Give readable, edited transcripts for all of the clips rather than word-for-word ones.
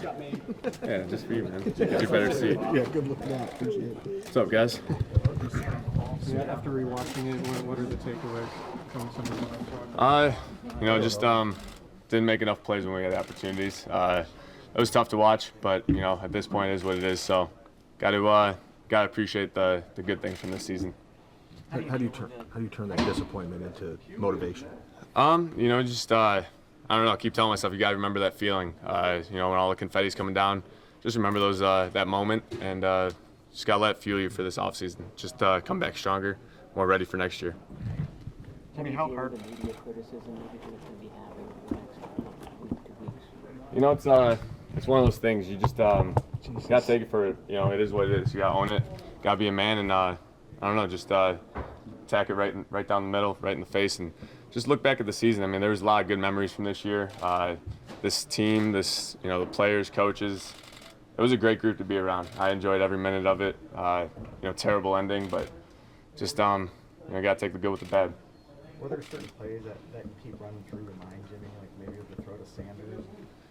Yeah, just for you, man. Get you better seat. Yeah, good looking out. Appreciate it. What's up, guys? Yeah, after rewatching it, what are the takeaways from some of the Just didn't make enough plays when we had the opportunities. It was tough to watch, but at this point it is what it is. So, got to appreciate the good things from this season. How do you turn that disappointment into motivation? I don't know. I keep telling myself you got to remember that feeling. When all the confetti's coming down, just remember those that moment, and just gotta let it fuel you for this offseason. Just come back stronger, more ready for next year. How hard the media criticism maybe you're going to be having the next week, 2 weeks? It's one of those things. You just gotta take it for it is what it is. You gotta own it. Gotta be a man, and I don't know, just attack it right down the middle, right in the face, and just look back at the season. I mean, there was a lot of good memories from this year. This team, the players, coaches. It was a great group to be around. I enjoyed every minute of it. Terrible ending, but just gotta take the good with the bad. Were there certain plays that you keep running through your mind, Jimmy? Like maybe the throw to Sanders?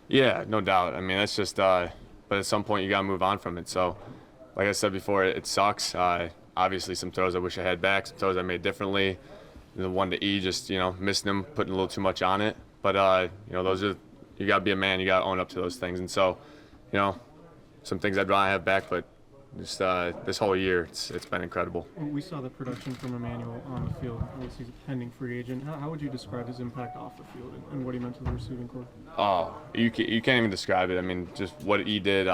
Yeah, no doubt. I mean, that's just. But at some point, you gotta move on from it. So, like I said before, it sucks. Obviously, some throws I wish I had back. Some throws I made differently. The one to E, just missing them, putting a little too much on it. But those are, you gotta be a man. You gotta own up to those things. And so, some things I'd rather have back, but just this whole year, it's been incredible. We saw the production from Emmanuel on the field. He's a pending free agent. How would you describe his impact off the field and what he meant to the receiving corps? Oh, you can't even describe it. I mean, just what he did,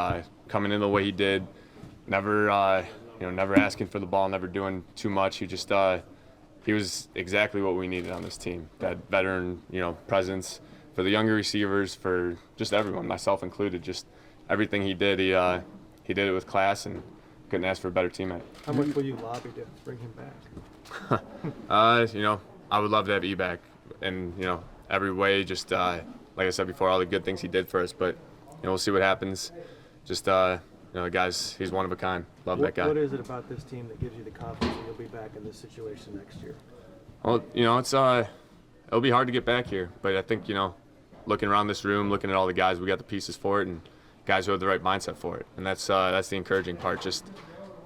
coming in the way he did, never never asking for the ball, never doing too much. He was exactly what we needed on this team. That veteran, presence for the younger receivers, for just everyone, myself included. Just everything he did, he did it with class, and couldn't ask for a better teammate. How much will you lobby to bring him back? I would love to have E back, and every way. Just like I said before, all the good things he did for us. But we'll see what happens. Just guys, he's one of a kind. Love that guy. What is it about this team that gives you the confidence that you'll be back in this situation next year? Well, it'll be hard to get back here, but I think looking around this room, looking at all the guys, we got the pieces for it, and guys who have the right mindset for it, and that's the encouraging part. Just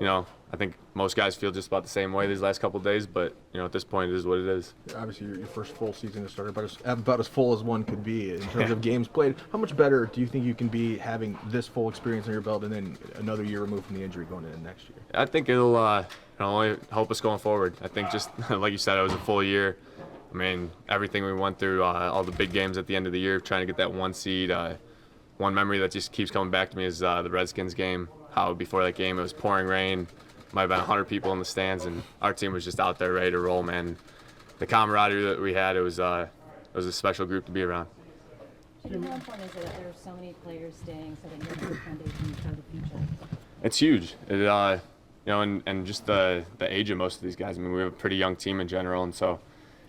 I think most guys feel just about the same way these last couple of days, but at this point, it is what it is. Obviously, your first full season has started about as full as one could be in terms of games played. How much better do you think you can be having this full experience on your belt and then another year removed from the injury going into next year? I think it'll only help us going forward. I think just like you said, it was a full year. I mean, everything we went through, all the big games at the end of the year, trying to get that one seed. One memory that just keeps coming back to me is the Redskins game. How before that game it was pouring rain, might have been 100 people in the stands, and our team was just out there ready to roll, man. The camaraderie that we had, it was a special group to be around. How important is it that there's so many players staying so that you have a good foundation for the future? It's huge. And just the age of most of these guys. I mean, we have a pretty young team in general, and so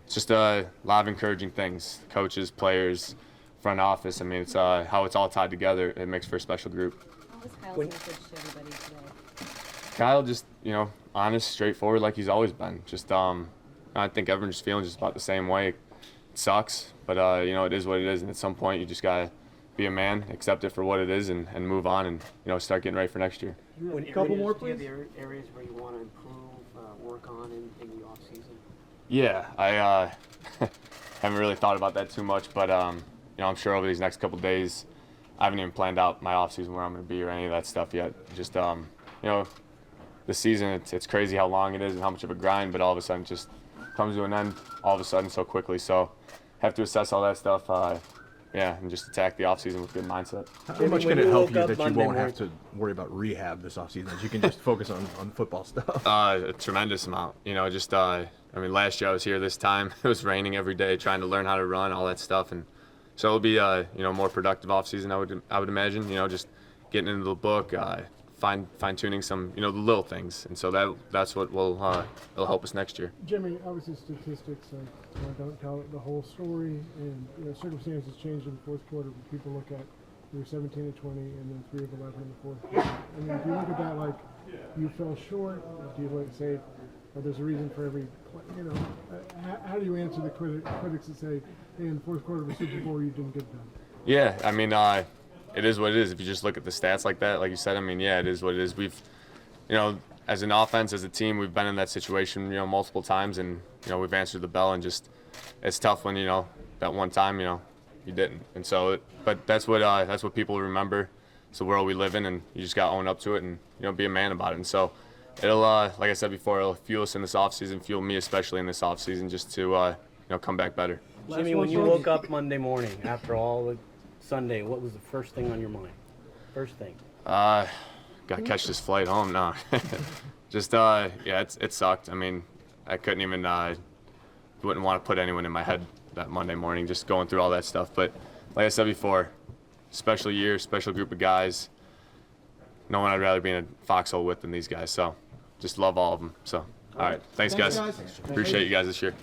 it's just a lot of encouraging things. Coaches, players, front office. I mean, it's how it's all tied together. It makes for a special group. How was Kyle's message to everybody today? Kyle just, honest, straightforward, like he's always been. Just, I think everyone's just feeling just about the same way. It sucks, but it is what it is. And at some point, you just gotta be a man, accept it for what it is, and move on, and start getting ready for next year. A couple more, please. Do you have areas where you want to improve, work on in the off season? Yeah, I haven't really thought about that too much, but I'm sure over these next couple days, I haven't even planned out my off season where I'm going to be or any of that stuff yet. Just this season, it's crazy how long it is and how much of a grind, but all of a sudden it just comes to an end all of a sudden so quickly. So have to assess all that stuff, and just attack the offseason with good mindset. How much can it help you that you won't have to worry about rehab this offseason, that you can just focus on football stuff? A tremendous amount. Last year I was here this time. It was raining every day, trying to learn how to run, all that stuff. And so it'll be a more productive offseason, I would imagine, just getting into the book, fine-tuning some, the little things. And so that's what it'll help us next year. Jimmy, obviously statistics don't tell the whole story, and circumstances changed in the fourth quarter. When people look at you were 17 of 20 and then 3 of 11 in the fourth quarter. I mean, do you look at that like you fell short? Do you say there's a reason for every, how do you answer the critics that say, hey, in the fourth quarter of the Super Bowl you didn't get done? Yeah, it is what it is. If you just look at the stats like that, like you said, I mean, yeah, it is what it is. We've, as an offense, as a team, we've been in that situation, multiple times, and we've answered the bell, and just it's tough when that one time, you didn't. And so, but that's what people remember. It's the world we live in, and you just got to own up to it and be a man about it. And so, it'll like I said before, it'll fuel us in this offseason, fuel me especially in this offseason, just to come back better. Jimmy, when you woke up Monday morning after all the Sunday, what was the first thing on your mind? First thing. Got to catch this flight home now. Just yeah, it sucked. I mean, I couldn't even wouldn't want to put anyone in my head that Monday morning, just going through all that stuff. But like I said before, special year, special group of guys. No one I'd rather be in a foxhole with than these guys. So just love all of them. So all right, thanks guys. Appreciate you guys this year.